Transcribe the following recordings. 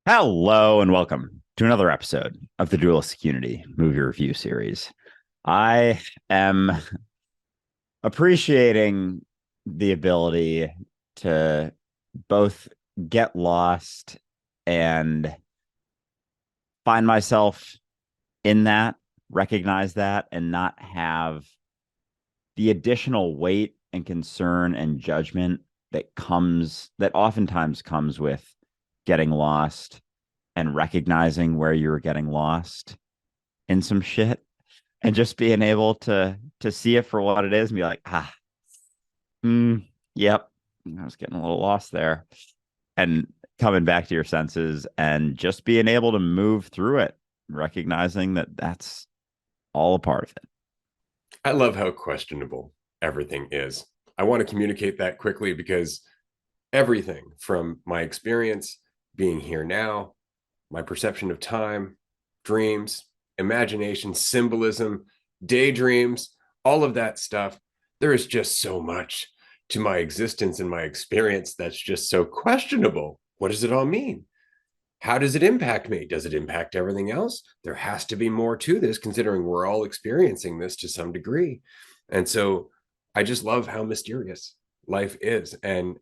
Hello and welcome to another episode of the Dualistic Unity movie review series. I am appreciating the ability to both get lost and find myself in that, recognize that, and not have the additional weight and concern and judgment that oftentimes comes with getting lost and recognizing where you were getting lost in some shit and just being able to see it for what it is and be like, yep, I was getting a little lost there. And coming back to your senses and just being able to move through it, recognizing that that's all a part of it. I love how questionable everything is. I want to communicate that quickly because everything from my experience being here now, my perception of time, dreams, imagination, symbolism, daydreams, all of that stuff, there is just so much to my existence and my experience that's just so questionable. What does it all mean? How does it impact me? Does it impact everything else? There has to be more to this, considering we're all experiencing this to some degree. And so I just love how mysterious life is. And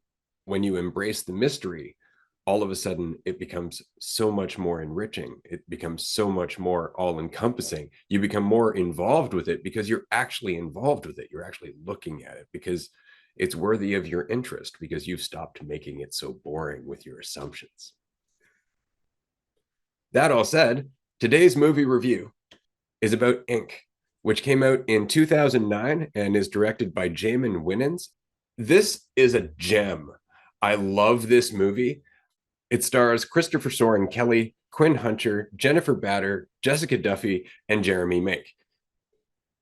when you embrace the mystery, all of a sudden it becomes so much more enriching. It becomes so much more all encompassing. You become more involved with it because you're actually involved with it. You're actually looking at it because it's worthy of your interest because you've stopped making it so boring with your assumptions. That all said, today's movie review is about Ink, which came out in 2009 and is directed by Jamin Winans. This is a gem. I love this movie. It stars Christopher Soren Kelly, Quinn Hunchar, Jennifer Bader, Jessica Duffy, and Jeremy Make.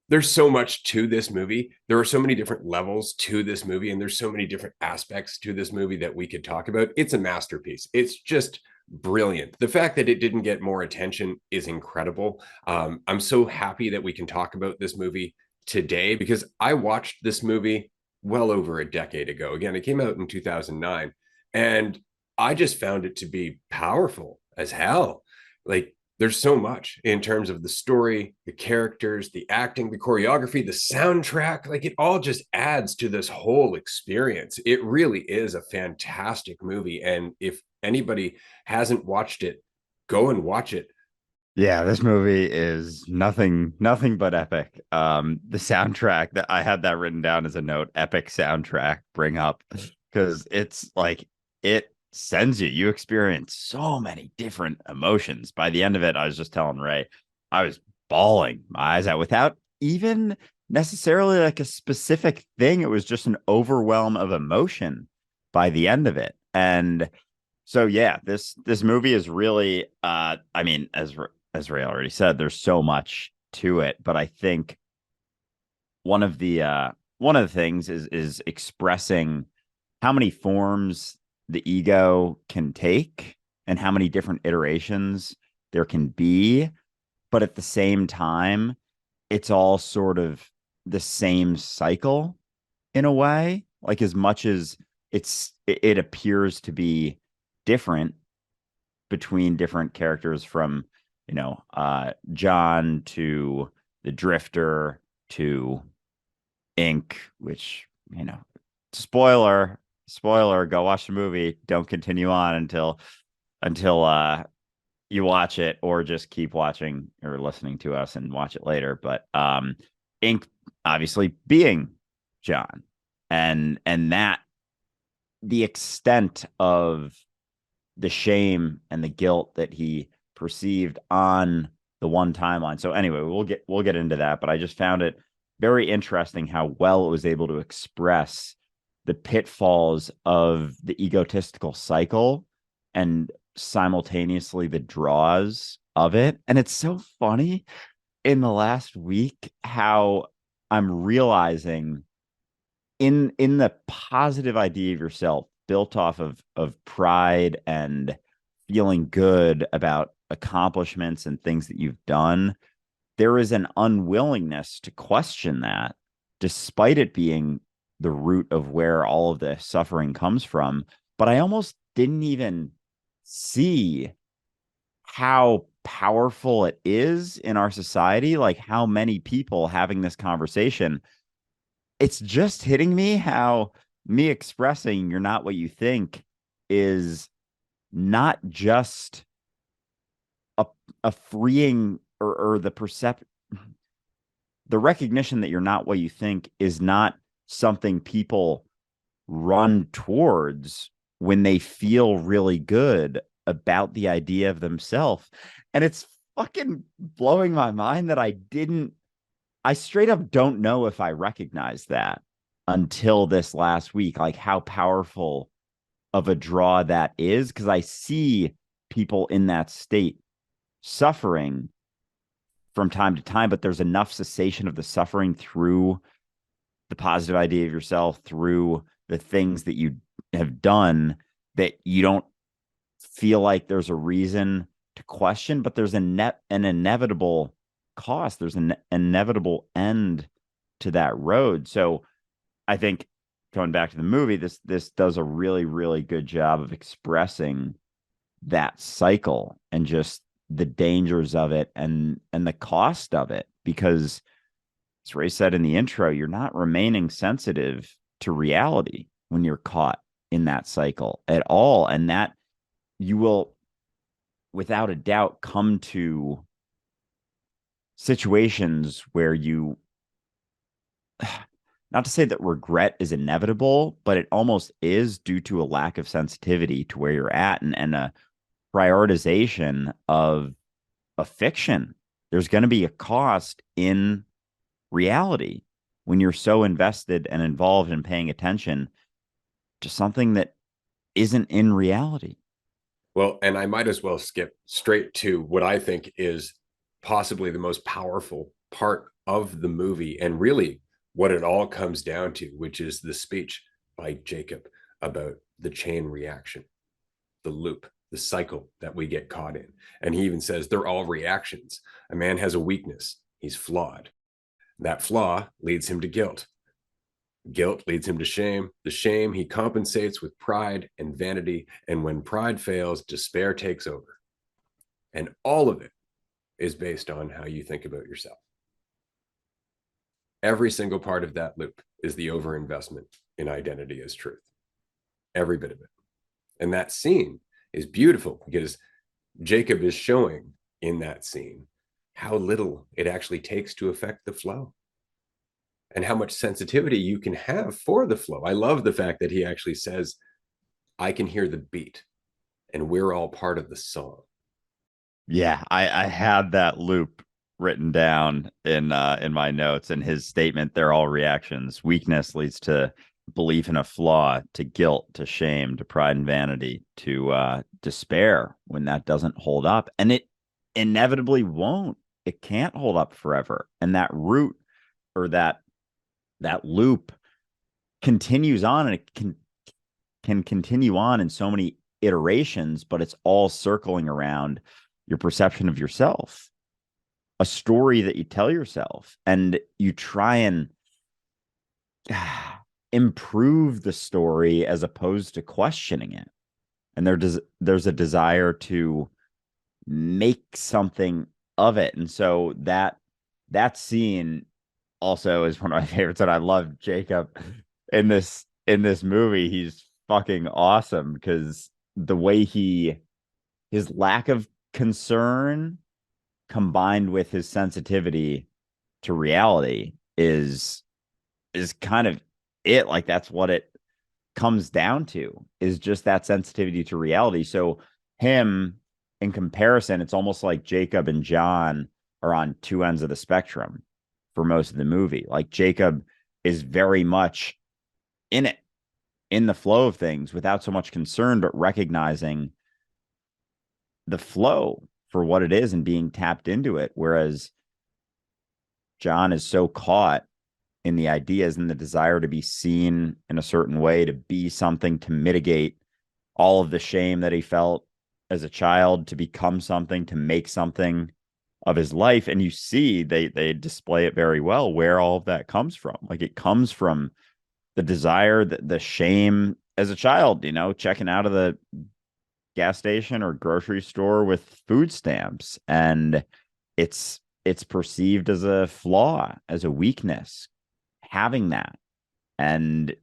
There's so much to this movie. There are so many different levels to this movie, and there's so many different aspects to this movie that we could talk about. It's a masterpiece. It's just brilliant. The fact that it didn't get more attention is incredible. I'm so happy that we can talk about this movie today because I watched this movie well over a decade ago. Again, it came out in 2009, and I just found it to be powerful as hell. Like, there's so much in terms of the story, the characters, the acting, the choreography, the soundtrack. Like, it all just adds to this whole experience. It really is a fantastic movie. And if anybody hasn't watched it, go and watch it. Yeah, this movie is nothing but epic. The soundtrack that I had that written down as a note, epic soundtrack, bring up because it's like it sends you. You experience so many different emotions. By the end of it, I was just telling Ray, I was bawling my eyes out without even necessarily like a specific thing. It was just an overwhelm of emotion by the end of it. And so yeah, this movie is really I mean, as Ray already said, there's so much to it, but I think one of the things is expressing how many forms the ego can take and how many different iterations there can be, but at the same time, it's all sort of the same cycle in a way. Like as much as it appears to be different between different characters from John to the Drifter to Ink, which spoiler, go watch the movie, don't continue on until you watch it, or just keep watching or listening to us and watch it later. But Ink obviously being John, and that the extent of the shame and the guilt that he perceived on the one timeline. So anyway, we'll get into that, but I just found it very interesting how well it was able to express the pitfalls of the egotistical cycle and simultaneously the draws of it. And it's so funny in the last week how I'm realizing in the positive idea of yourself built off of pride and feeling good about accomplishments and things that you've done, there is an unwillingness to question that, despite it being the root of where all of the suffering comes from. But I almost didn't even see how powerful it is in our society, like how many people having this conversation, it's just hitting me how me expressing you're not what you think is not just a, a freeing or the recognition that you're not what you think is not something people run towards when they feel really good about the idea of themselves. And it's fucking blowing my mind that I straight up don't know if I recognize that until this last week, like how powerful of a draw that is. Because I see people in that state suffering from time to time, but there's enough cessation of the suffering through the positive idea of yourself, through the things that you have done, that you don't feel like there's a reason to question, but there's an inevitable cost. There's an inevitable end to that road. So I think going back to the movie, this does a really, really good job of expressing that cycle and just the dangers of it and the cost of it. Because as Ray said in the intro, you're not remaining sensitive to reality when you're caught in that cycle at all. And that you will, without a doubt, come to situations where you, not to say that regret is inevitable, but it almost is, due to a lack of sensitivity to where you're at, and a prioritization of a fiction. There's going to be a cost in reality when you're so invested and involved in paying attention to something that isn't in reality. Well, and I might as well skip straight to what I think is possibly the most powerful part of the movie, and really what it all comes down to, which is the speech by Jacob about the chain reaction, the loop, the cycle that we get caught in. And he even says they're all reactions. A man has a weakness, he's flawed. That flaw leads him to guilt. Guilt leads him to shame. The shame he compensates with pride and vanity. And when pride fails, despair takes over. And all of it is based on how you think about yourself. Every single part of that loop is the overinvestment in identity as truth. Every bit of it. And that scene is beautiful because Jacob is showing in that scene how little it actually takes to affect the flow and how much sensitivity you can have for the flow. I love the fact that he actually says, I can hear the beat and we're all part of the song. Yeah, I had that loop written down in my notes, and his statement, they're all reactions. Weakness leads to belief in a flaw, to guilt, to shame, to pride and vanity, to despair when that doesn't hold up. And it inevitably won't. It can't hold up forever. And that root, or that loop, continues on, and it can continue on in so many iterations, but it's all circling around your perception of yourself, a story that you tell yourself, and you try and improve the story as opposed to questioning it. And there's a desire to make something of it. And so that scene also is one of my favorites. And I love Jacob in this movie. He's fucking awesome because the way his lack of concern combined with his sensitivity to reality is kind of it. Like, that's what it comes down to, is just that sensitivity to reality. So him, in comparison, it's almost like Jacob and John are on two ends of the spectrum for most of the movie. Like, Jacob is very much in it, in the flow of things, without so much concern, but recognizing the flow for what it is and being tapped into it. Whereas John is so caught in the ideas and the desire to be seen in a certain way, to be something, to mitigate all of the shame that he felt as a child, to become something, to make something of his life. And you see they display it very well where all of that comes from. Like, it comes from the desire, the shame as a child, checking out of gas station or grocery store with food stamps, and it's perceived as a flaw, as a weakness, having that. And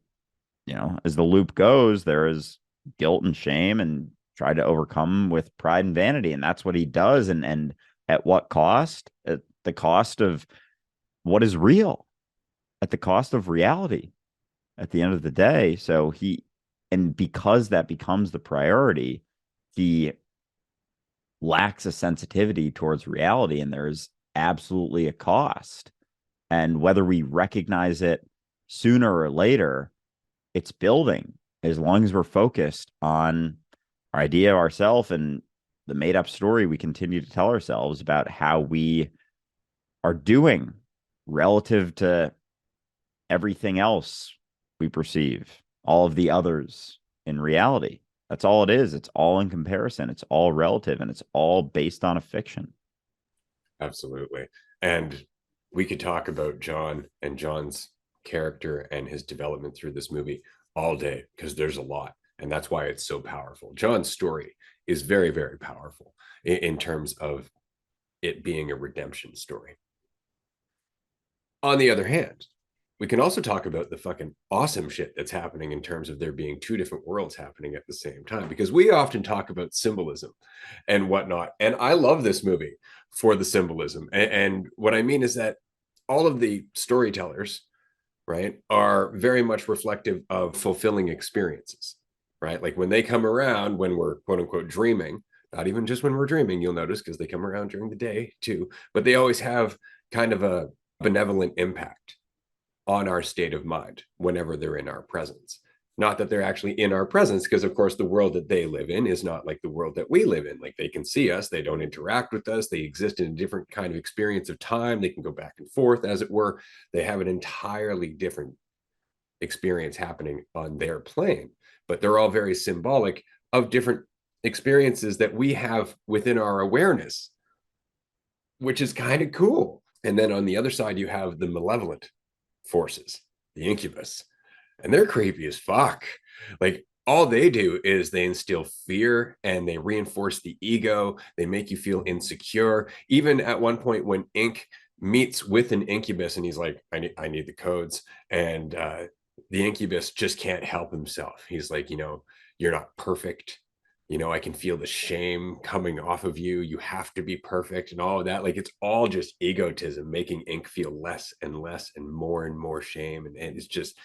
as the loop goes, there is guilt and shame and try to overcome with pride and vanity. And that's what he does. And at what cost? At the cost of what is real, at the cost of reality at the end of the day. And because that becomes the priority, he lacks a sensitivity towards reality. And there's absolutely a cost. And whether we recognize it sooner or later, it's building as long as we're focused on our idea of ourselves and the made up story we continue to tell ourselves about how we are doing relative to everything else we perceive, all of the others in reality. That's all it is. It's all in comparison. It's all relative, and it's all based on a fiction. Absolutely. And we could talk about John and John's character and his development through this movie all day because there's a lot. And that's why it's so powerful. John's story is very, very powerful in terms of it being a redemption story. On the other hand, we can also talk about the fucking awesome shit that's happening in terms of there being two different worlds happening at the same time, because we often talk about symbolism and whatnot. And I love this movie for the symbolism. And what I mean is that all of the storytellers, right, are very much reflective of fulfilling experiences, right? Like when they come around, when we're quote unquote dreaming, not even just when we're dreaming, you'll notice, because they come around during the day too, but they always have kind of a benevolent impact on our state of mind whenever they're in our presence. Not that they're actually in our presence, because of course the world that they live in is not like the world that we live in. Like they can see us, they don't interact with us, they exist in a different kind of experience of time, they can go back and forth as it were. They have an entirely different experience happening on their plane, but they're all very symbolic of different experiences that we have within our awareness, which is kind of cool. And then on the other side, you have the malevolent forces, the incubus, and they're creepy as fuck. Like all they do is they instill fear and they reinforce the ego. They make you feel insecure. Even at one point when Ink meets with an incubus and he's like, I need the codes. And the incubus just can't help himself. He's like, you're not perfect. I can feel the shame coming off of you. You have to be perfect and all of that. Like it's all just egotism, making Ink feel less and less and more shame. And it's just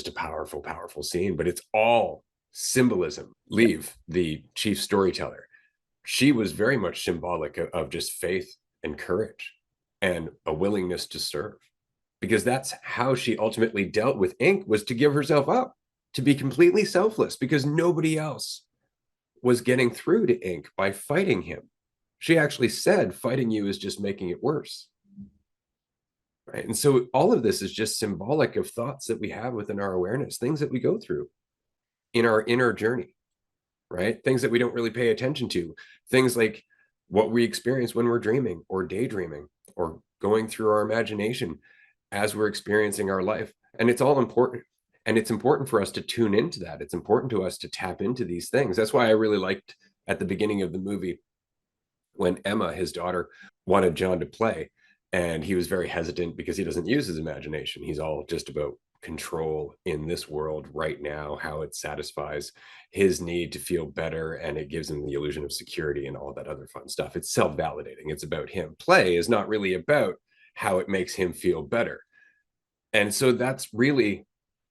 a powerful, powerful scene, but it's all symbolism. Yeah. Leave, the chief storyteller, she was very much symbolic of just faith and courage and a willingness to serve, because that's how she ultimately dealt with Ink, was to give herself up, to be completely selfless, because nobody else was getting through to Ink by fighting him. She actually said, fighting you is just making it worse. Right. And so all of this is just symbolic of thoughts that we have within our awareness, things that we go through in our inner journey, right? Things that we don't really pay attention to, things like what we experience when we're dreaming or daydreaming or going through our imagination as we're experiencing our life. And it's all important. And it's important for us to tune into that. It's important to us to tap into these things. That's why I really liked at the beginning of the movie when Emma, his daughter, wanted John to play. And he was very hesitant because he doesn't use his imagination. He's all just about control in this world right now, how it satisfies his need to feel better, and it gives him the illusion of security and all that other fun stuff. It's self-validating. It's about him. Play is not really about how it makes him feel better. And so that's really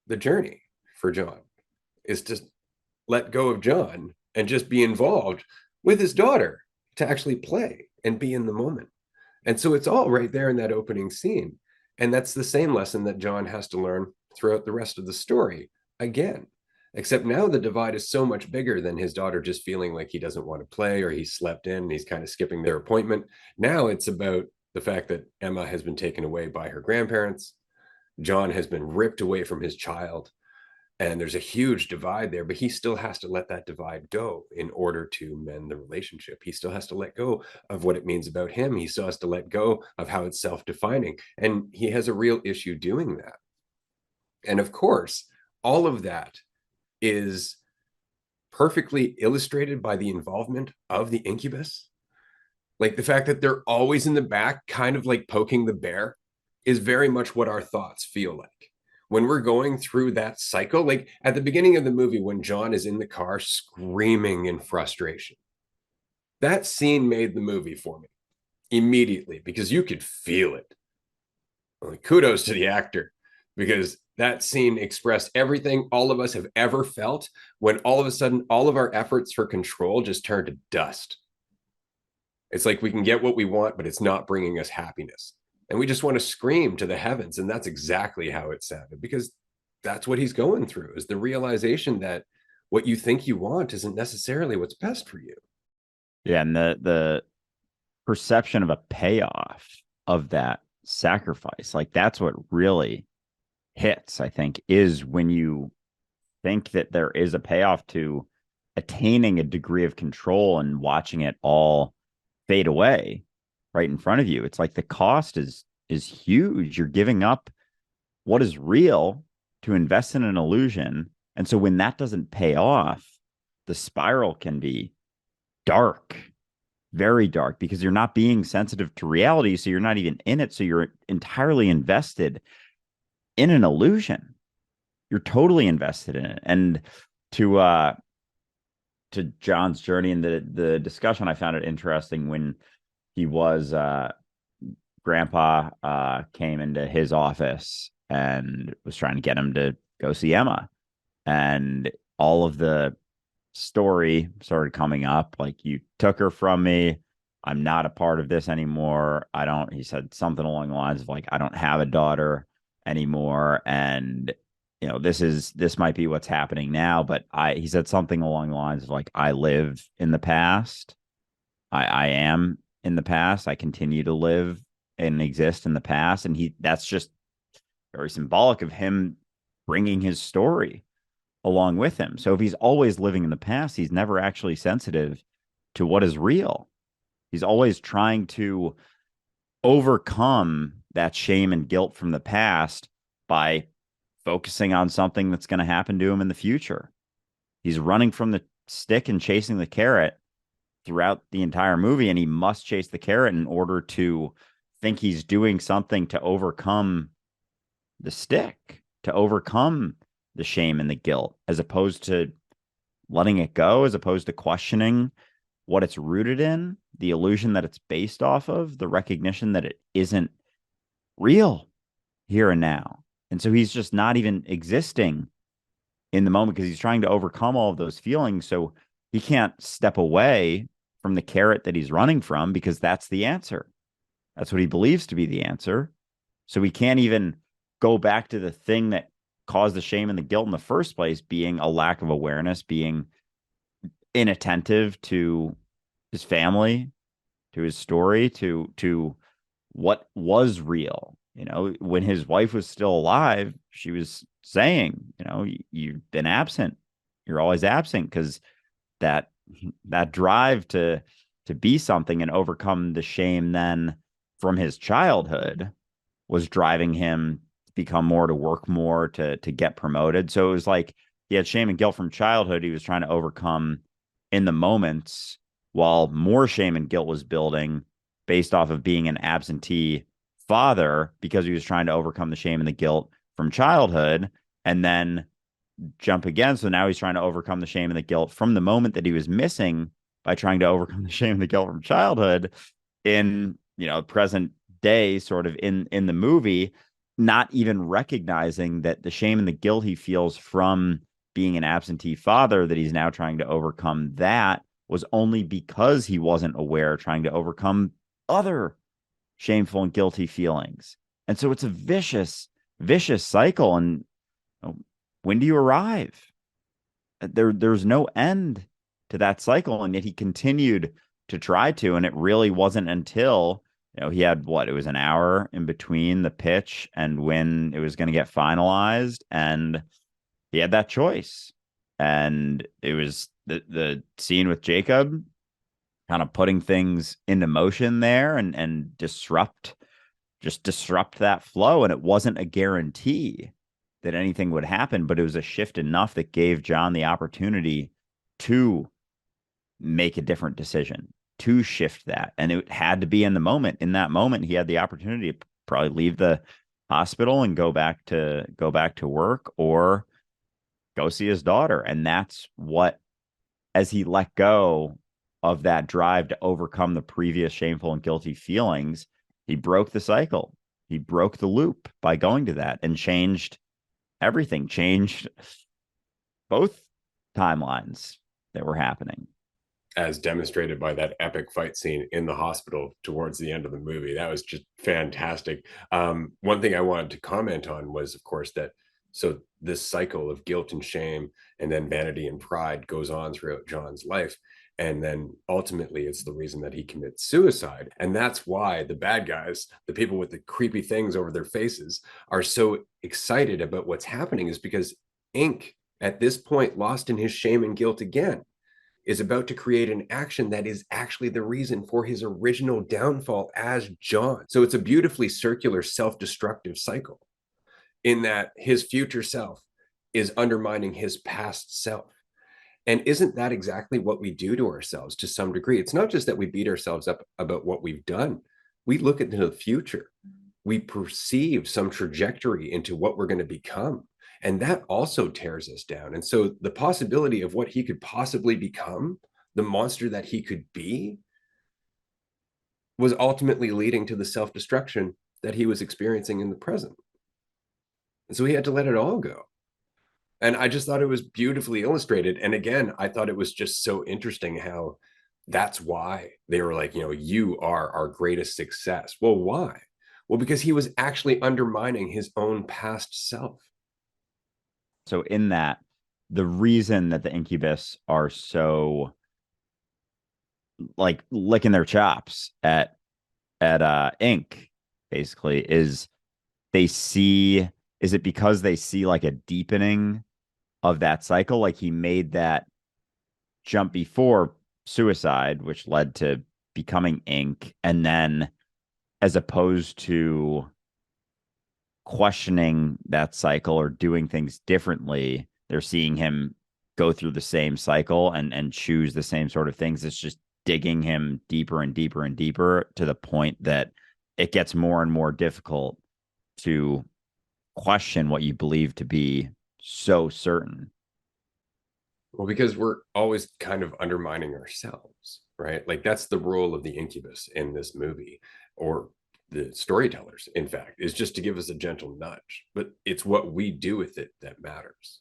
the journey for John, is to let go of John and just be involved with his daughter, to actually play and be in the moment. And so it's all right there in that opening scene. And that's the same lesson that John has to learn throughout the rest of the story again. Except now the divide is so much bigger than his daughter just feeling like he doesn't want to play, or he slept in and he's kind of skipping their appointment. Now it's about the fact that Emma has been taken away by her grandparents. John has been ripped away from his child. And there's a huge divide there, but he still has to let that divide go in order to mend the relationship. He still has to let go of what it means about him. He still has to let go of how it's self-defining. And he has a real issue doing that. And of course, all of that is perfectly illustrated by the involvement of the incubus. Like the fact that they're always in the back, kind of like poking the bear, is very much what our thoughts feel like. When we're going through that cycle, like at the beginning of the movie, when John is in the car screaming in frustration, that scene made the movie for me immediately because you could feel it. Well, kudos to the actor because that scene expressed everything all of us have ever felt when all of a sudden all of our efforts for control just turned to dust. It's like we can get what we want, but it's not bringing us happiness. And we just want to scream to the heavens. And that's exactly how it sounded because that's what he's going through is the realization that what you think you want isn't necessarily what's best for you. Yeah, and the perception of a payoff of that sacrifice, like that's what really hits, I think, is when you think that there is a payoff to attaining a degree of control and watching it all fade away right in front of you. It's like the cost is huge. You're giving up what is real to invest in an illusion. And so when that doesn't pay off, the spiral can be dark, very dark, because you're not being sensitive to reality. So you're not even in it. So you're entirely invested in an illusion. You're totally invested in it. And to John's journey and the discussion, I found it interesting when he was grandpa came into his office and was trying to get him to go see Emma. And all of the story started coming up like, you took her from me. I'm not a part of this anymore. I don't, he said something along the lines of like, I don't have a daughter anymore. And this might be what's happening now, but he said something along the lines of like, I live in the past. I am in the past. I continue to live and exist in the past. And that's just very symbolic of him bringing his story along with him. So if he's always living in the past, he's never actually sensitive to what is real. He's always trying to overcome that shame and guilt from the past by focusing on something that's going to happen to him in the future. He's running from the stick and chasing the carrot throughout the entire movie, and he must chase the carrot in order to think he's doing something to overcome the stick, to overcome the shame and the guilt, as opposed to letting it go, as opposed to questioning what it's rooted in, the illusion that it's based off of, the recognition that it isn't real here and now. And so he's just not even existing in the moment because he's trying to overcome all of those feelings. So he can't step away from the carrot that he's running from because that's the answer. That's what he believes to be the answer. So he can't even go back to the thing that caused the shame and the guilt in the first place, being a lack of awareness, being inattentive to his family, to his story, to what was real. When his wife was still alive, she was saying, you've been absent. You're always absent, because that drive to be something and overcome the shame then from his childhood was driving him to become more, to work more, to get promoted. So it was like he had shame and guilt from childhood he was trying to overcome in the moments, while more shame and guilt was building based off of being an absentee father, because he was trying to overcome the shame and the guilt from childhood, and then jump again. So now he's trying to overcome the shame and the guilt from the moment that he was missing by trying to overcome the shame and the guilt from childhood in, present day, sort of in the movie, not even recognizing that the shame and the guilt he feels from being an absentee father that he's now trying to overcome, that was only because he wasn't aware, trying to overcome other shameful and guilty feelings. And so it's a vicious cycle. And when do you arrive? There's no end to that cycle. And yet he continued to try to, and it really wasn't until, he had it was an hour in between the pitch and when it was going to get finalized. And he had that choice. And it was the scene with Jacob kind of putting things into motion there and disrupt that flow. And it wasn't a guarantee that anything would happen, but it was a shift enough that gave John the opportunity to make a different decision, to shift that. And it had to be in the moment. In that moment, he had the opportunity to probably leave the hospital and go back to work, or go see his daughter. And that's what, as he let go of that drive to overcome the previous shameful and guilty feelings, he broke the cycle. He broke the loop by going to that and changed everything, changed both timelines that were happening. As demonstrated by that epic fight scene in the hospital towards the end of the movie. That was just fantastic. One thing I wanted to comment on was, of course, that so this cycle of guilt and shame and then vanity and pride goes on throughout John's life. And then ultimately, it's the reason that he commits suicide. And that's why the bad guys, the people with the creepy things over their faces, are so excited about what's happening, is because Ink, at this point, lost in his shame and guilt again, is about to create an action that is actually the reason for his original downfall as John. So it's a beautifully circular self-destructive cycle in that his future self is undermining his past self. And isn't that exactly what we do to ourselves to some degree? It's not just that we beat ourselves up about what we've done. We look into the future. We perceive some trajectory into what we're going to become. And that also tears us down. And so the possibility of what he could possibly become, the monster that he could be, was ultimately leading to the self-destruction that he was experiencing in the present. And so he had to let it all go. And I just thought it was beautifully illustrated. And again, I thought it was just so interesting how that's why they were like, you are our greatest success. Well, why? Well, because he was actually undermining his own past self. So in that, the reason that the incubus are so like licking their chops at Ink basically is they see, is it because they see like a deepening of that cycle? Like he made that jump before suicide, which led to becoming Ink, and then as opposed to questioning that cycle or doing things differently, they're seeing him go through the same cycle and choose the same sort of things. It's just digging him deeper and deeper and deeper to the point that it gets more and more difficult to question what you believe to be so certain. Well, because we're always kind of undermining ourselves, right? Like that's the role of the incubus in this movie, or the storytellers, in fact, is just to give us a gentle nudge. But it's what we do with it that matters.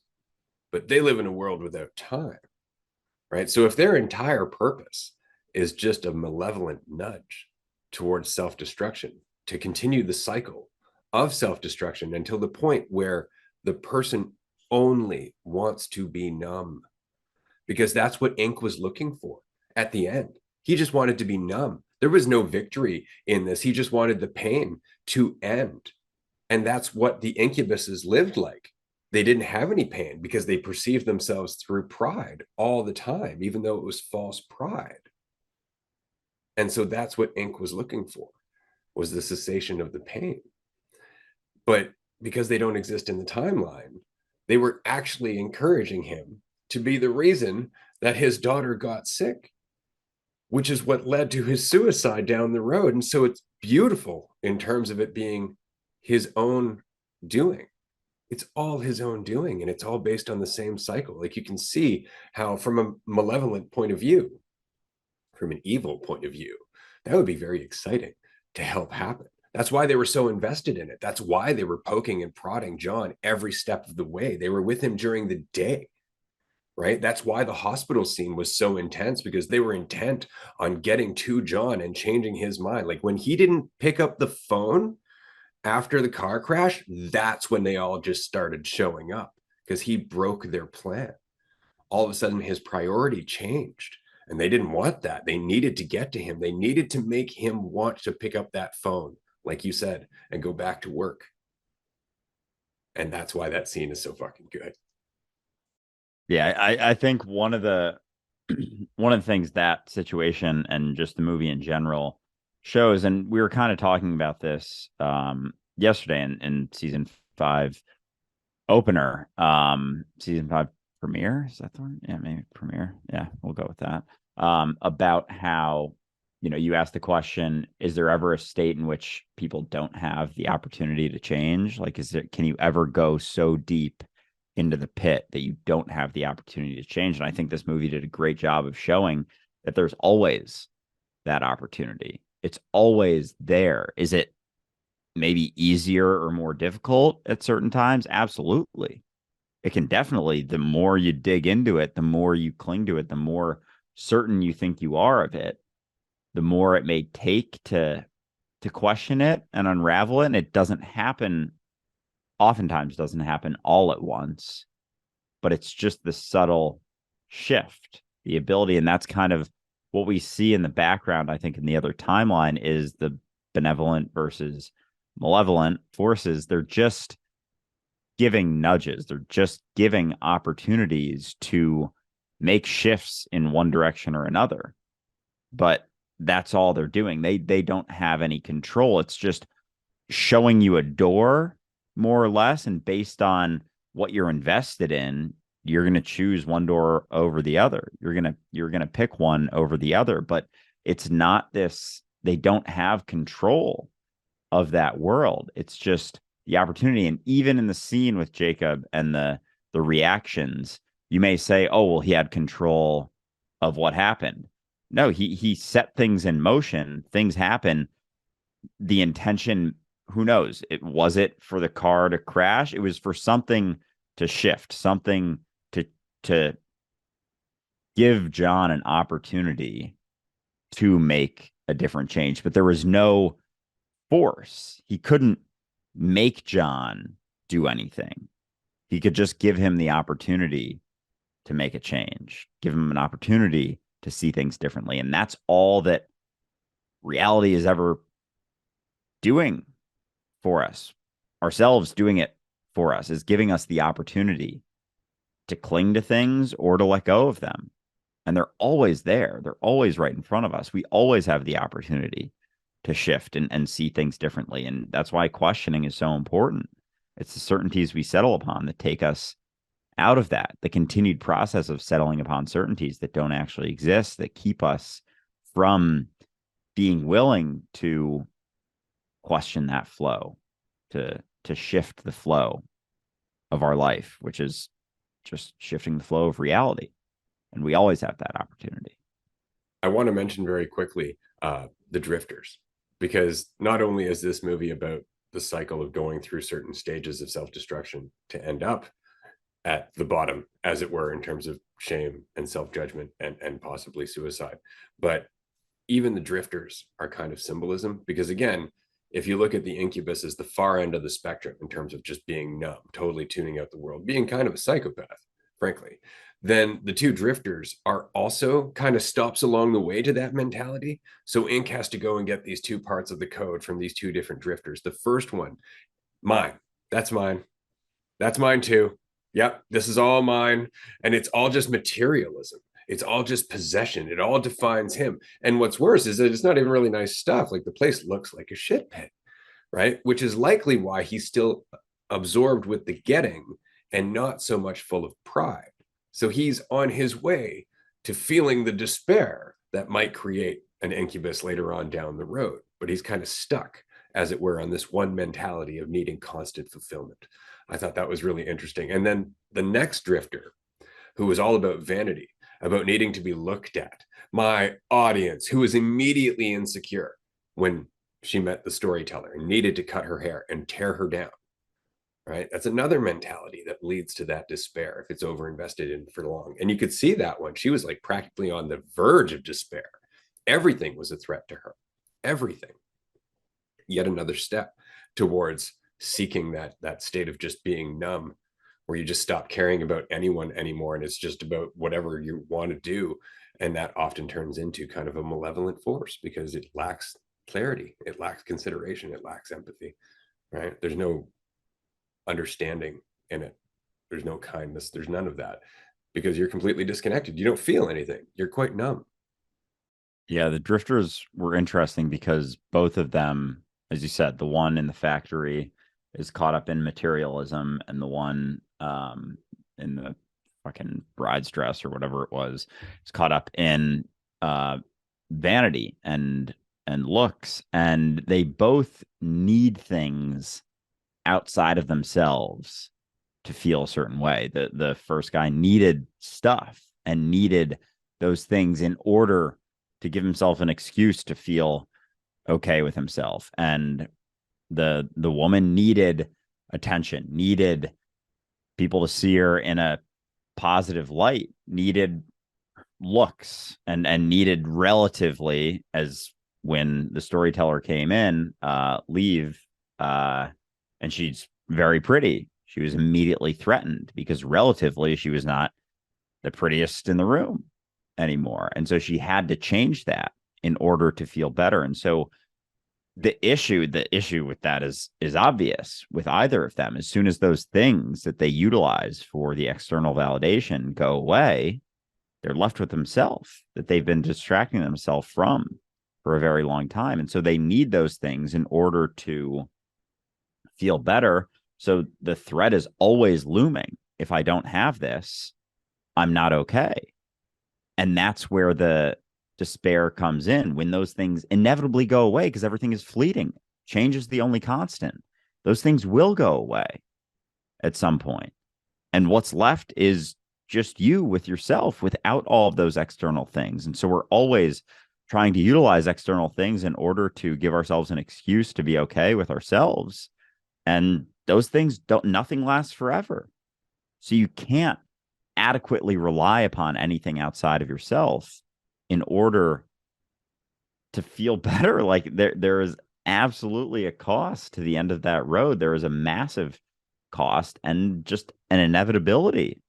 But they live in a world without time, right? So if their entire purpose is just a malevolent nudge towards self-destruction, to continue the cycle of self-destruction until the point where the person only wants to be numb, because that's what Ink was looking for at the end. He just wanted to be numb. There was no victory in this. He just wanted the pain to end. And that's what the incubuses lived like. They didn't have any pain because they perceived themselves through pride all the time, even though it was false pride. And so that's what Ink was looking for, was the cessation of the pain. But because they don't exist in the timeline, they were actually encouraging him to be the reason that his daughter got sick, which is what led to his suicide down the road. And so it's beautiful in terms of it being his own doing. It's all his own doing, and it's all based on the same cycle. Like you can see how, from a malevolent point of view, from an evil point of view, that would be very exciting to help happen. That's why they were so invested in it. That's why they were poking and prodding John every step of the way. They were with him during the day, right? That's why the hospital scene was so intense, because they were intent on getting to John and changing his mind. Like when he didn't pick up the phone after the car crash, that's when they all just started showing up, because he broke their plan. All of a sudden, his priority changed, and they didn't want that. They needed to get to him. They needed to make him want to pick up that phone, like you said, and go back to work. And that's why that scene is so fucking good. Yeah, I think one of the one of the things that situation and just the movie in general shows, and we were kind of talking about this yesterday in season 5 opener, season 5 Premiere. Is that the one? Yeah, maybe Premiere. Yeah, we'll go with that. About how, you asked the question, is there ever a state in which people don't have the opportunity to change? Like, can you ever go so deep into the pit that you don't have the opportunity to change? And I think this movie did a great job of showing that there's always that opportunity. It's always there. Is it maybe easier or more difficult at certain times? Absolutely. It can definitely, the more you dig into it, the more you cling to it, the more certain you think you are of it, the more it may take to question it and unravel it. And it doesn't happen, oftentimes doesn't happen all at once, but it's just the subtle shift, the ability. And that's kind of what we see in the background, I think, in the other timeline is the benevolent versus malevolent forces. They're just giving nudges, they're just giving opportunities to make shifts in one direction or another. But that's all they're doing. They don't have any control. It's just showing you a door, more or less, and based on what you're invested in, you're going to choose one door over the other. You're going to pick one over the other, but it's not this, they don't have control of that world. It's just the opportunity. And even in the scene with Jacob and the reactions, you may say, oh, well, he had control of what happened. No, he set things in motion. Things happen. The intention, who knows? It for the car to crash. It was for something to shift, something to give John an opportunity to make a different change. But there was no force. He couldn't make John do anything. He could just give him the opportunity to make a change, give him an opportunity to see things differently. And that's all that reality is ever doing for us. Ourselves doing it for us is giving us the opportunity to cling to things or to let go of them. And they're always there. They're always right in front of us. We always have the opportunity to shift and see things differently. And that's why questioning is so important. It's the certainties we settle upon that take us out of that, the continued process of settling upon certainties that don't actually exist, that keep us from being willing to question that flow, to shift the flow of our life, which is just shifting the flow of reality. And we always have that opportunity. I want to mention very quickly the drifters, because not only is this movie about the cycle of going through certain stages of self-destruction to end up at the bottom, as it were, in terms of shame and self-judgment and possibly suicide, but even the drifters are kind of symbolism, because again, if you look at the incubus as the far end of the spectrum in terms of just being numb, totally tuning out the world, being kind of a psychopath, frankly, then the two drifters are also kind of stops along the way to that mentality. So Ink has to go and get these two parts of the code from these two different drifters. The first one, mine, that's mine. That's mine too. Yep, this is all mine. And it's all just materialism. It's all just possession. It all defines him. And what's worse is that it's not even really nice stuff. Like the place looks like a shit pit, right? Which is likely why he's still absorbed with the getting and not so much full of pride. So he's on his way to feeling the despair that might create an incubus later on down the road. But he's kind of stuck, as it were, on this one mentality of needing constant fulfillment. I thought that was really interesting. And then the next drifter, who was all about vanity, about needing to be looked at, my audience, who was immediately insecure when she met the storyteller and needed to cut her hair and tear her down, right? That's another mentality that leads to that despair if it's overinvested in for long. And you could see that one. She was like practically on the verge of despair. Everything was a threat to her. Everything. Yet another step towards seeking that state of just being numb, where you just stop caring about anyone anymore and it's just about whatever you want to do. And that often turns into kind of a malevolent force because it lacks clarity, it lacks consideration, it lacks empathy, right? There's no understanding in it, there's no kindness, there's none of that, because you're completely disconnected. You don't feel anything, you're quite numb. Yeah, the drifters were interesting because both of them, as you said, the one in the factory is caught up in materialism, and the one in the fucking bride's dress or whatever it was, is caught up in uh vanity and looks, and they both need things outside of themselves to feel a certain way. The first guy needed stuff and needed those things in order to give himself an excuse to feel okay with himself. And the woman needed attention, needed people to see her in a positive light, needed looks, and needed relatively, as when the storyteller came in, leave, and she's very pretty. She was immediately threatened because relatively she was not the prettiest in the room anymore. And so she had to change that in order to feel better. And so the issue with that is obvious with either of them. As soon as those things that they utilize for the external validation go away, they're left with themselves that they've been distracting themselves from for a very long time. And so they need those things in order to feel better. So the threat is always looming. If I don't have this, I'm not okay. And that's where the despair comes in, when those things inevitably go away, because everything is fleeting. Change is the only constant. Those things will go away at some point. And what's left is just you with yourself without all of those external things. And so we're always trying to utilize external things in order to give ourselves an excuse to be okay with ourselves. And those things don't, nothing lasts forever. So you can't adequately rely upon anything outside of yourself in order to feel better. Like there is absolutely a cost to the end of that road. There is a massive cost and just an inevitability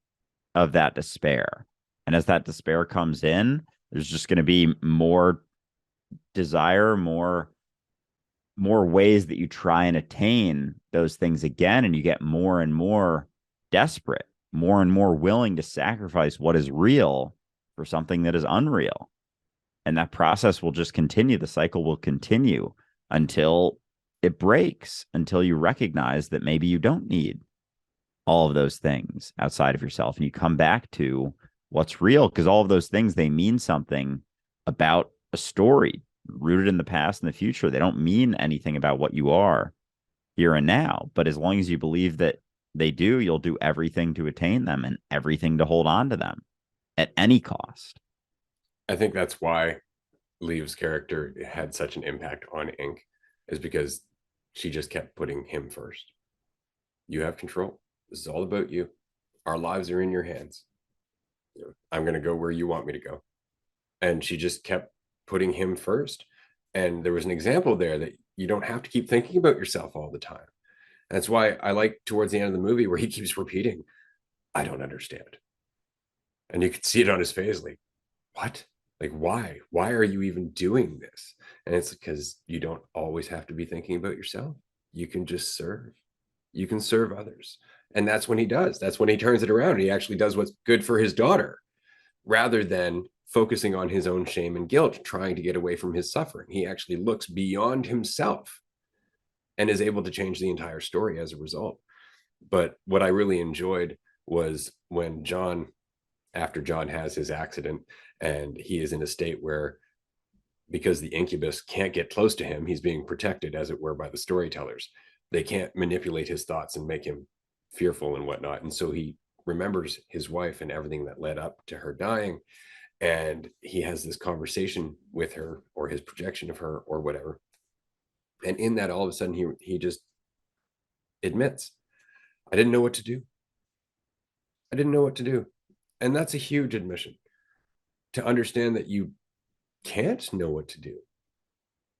of that despair. And as that despair comes in, there's just going to be more desire, more ways that you try and attain those things again, and you get more and more desperate, more and more willing to sacrifice what is real for something that is unreal. And that process will just continue. The cycle will continue until it breaks, until you recognize that maybe you don't need all of those things outside of yourself, and you come back to what's real, because all of those things, they mean something about a story rooted in the past and the future. They don't mean anything about what you are here and now. But as long as you believe that they do, you'll do everything to attain them and everything to hold on to them at any cost. I think that's why Leave's character had such an impact on Ink, is because she just kept putting him first. You have control. This is all about you. Our lives are in your hands. I'm going to go where you want me to go. And she just kept putting him first. And there was an example there that you don't have to keep thinking about yourself all the time. That's why I like towards the end of the movie where he keeps repeating, I don't understand. And you could see it on his face, like, what? Like, why? Why are you even doing this? And it's because you don't always have to be thinking about yourself. You can just serve. You can serve others. And that's when he does. That's when he turns it around. He actually does what's good for his daughter rather than focusing on his own shame and guilt, trying to get away from his suffering. He actually looks beyond himself and is able to change the entire story as a result. But what I really enjoyed was when John, after John has his accident and he is in a state where, because the incubus can't get close to him, he's being protected, as it were, by the storytellers. They can't manipulate his thoughts and make him fearful and whatnot. And so he remembers his wife and everything that led up to her dying. And he has this conversation with her, or his projection of her, or whatever. And in that, all of a sudden, he just admits, I didn't know what to do. I didn't know what to do. And that's a huge admission, to understand that you can't know what to do.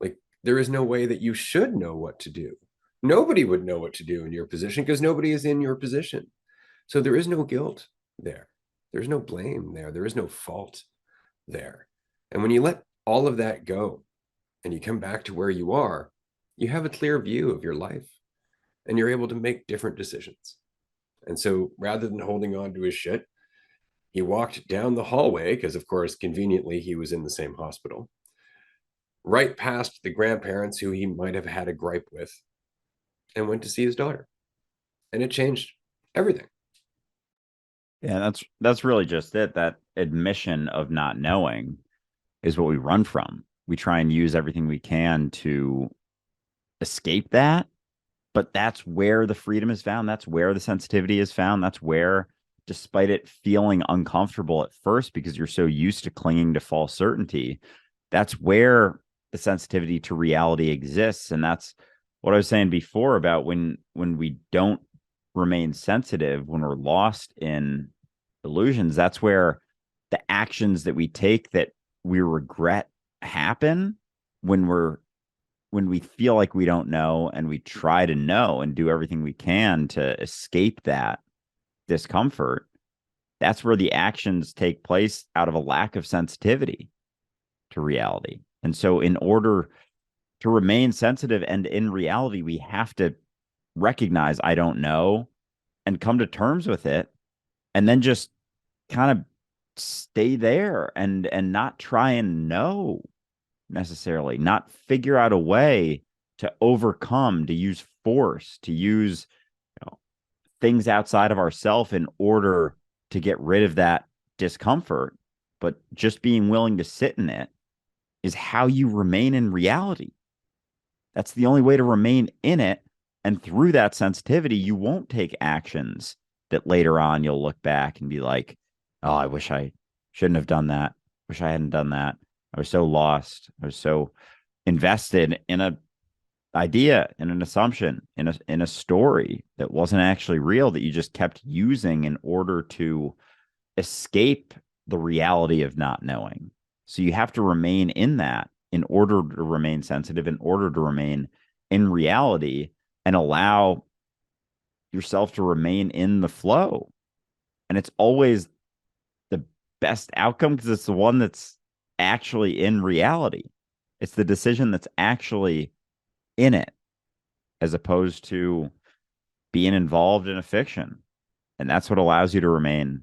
Like, there is no way that you should know what to do. Nobody would know what to do in your position because nobody is in your position. So there is no guilt there. There's no blame there. There is no fault there. And when you let all of that go and you come back to where you are, you have a clear view of your life and you're able to make different decisions. And so rather than holding on to his shit, he walked down the hallway, because of course, conveniently, he was in the same hospital, right past the grandparents who he might have had a gripe with, and went to see his daughter. And it changed everything. Yeah, that's really just it. That admission of not knowing is what we run from. We try and use everything we can to escape that, but that's where the freedom is found. That's where the sensitivity is found. That's where, despite it feeling uncomfortable at first because you're so used to clinging to false certainty, that's where the sensitivity to reality exists. And that's what I was saying before about when we don't remain sensitive, when we're lost in illusions, that's where the actions that we take that we regret happen when we feel like we don't know and we try to know and do everything we can to escape that discomfort. That's where the actions take place out of a lack of sensitivity to reality. And so, in order to remain sensitive and in reality, we have to recognize I don't know and come to terms with it, and then just kind of stay there and not try and know necessarily, not figure out a way to overcome, to use force, to use, things outside of ourself in order to get rid of that discomfort. But just being willing to sit in it is how you remain in reality. That's the only way to remain in it. And through that sensitivity, you won't take actions that later on you'll look back and be like, oh, I wish I shouldn't have done that. Wish I hadn't done that. I was so lost. I was so invested in a idea, in an assumption, in a story that wasn't actually real that you just kept using in order to escape the reality of not knowing. So you have to remain in that in order to remain sensitive, in order to remain in reality and allow yourself to remain in the flow. And it's always the best outcome because it's the one that's actually in reality. It's the decision that's actually in it as opposed to being involved in a fiction. And that's what allows you to remain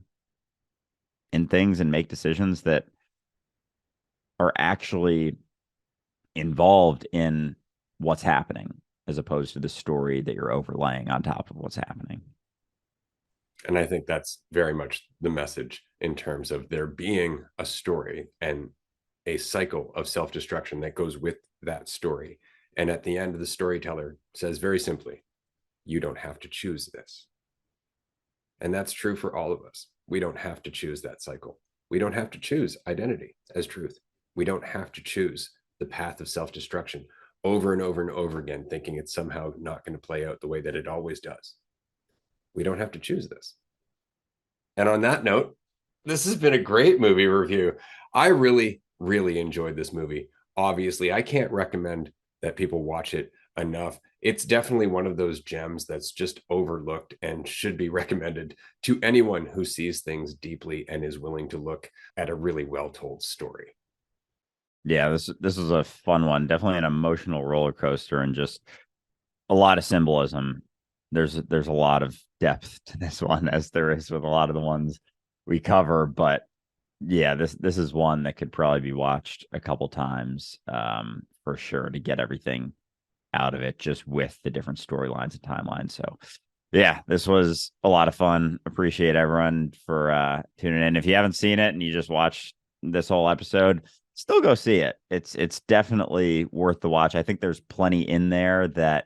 in things and make decisions that are actually involved in what's happening as opposed to the story that you're overlaying on top of what's happening. And I think that's very much the message in terms of there being a story and a cycle of self destruction that goes with that story. And at the end, the storyteller says very simply, you don't have to choose this. And that's true for all of us. We don't have to choose that cycle. We don't have to choose identity as truth. We don't have to choose the path of self destruction over and over and over again, thinking it's somehow not going to play out the way that it always does. We don't have to choose this. And on that note, this has been a great movie review. I really, really enjoyed this movie. Obviously, I can't recommend that people watch it enough. It's definitely one of those gems that's just overlooked and should be recommended to anyone who sees things deeply and is willing to look at a really well told story. Yeah, this is a fun one. Definitely an emotional roller coaster and just a lot of symbolism. There's a lot of depth to this one as there is with a lot of the ones we cover, but yeah, this is one that could probably be watched a couple times for sure to get everything out of it just with the different storylines and timelines. So yeah, this was a lot of fun. Appreciate everyone for tuning in. If you haven't seen it and you just watched this whole episode, still go see it. It's definitely worth the watch. I think there's plenty in there that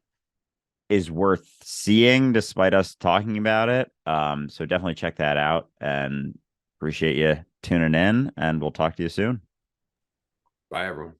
is worth seeing despite us talking about it. So definitely check that out and appreciate you tuning in and we'll talk to you soon. Bye, everyone.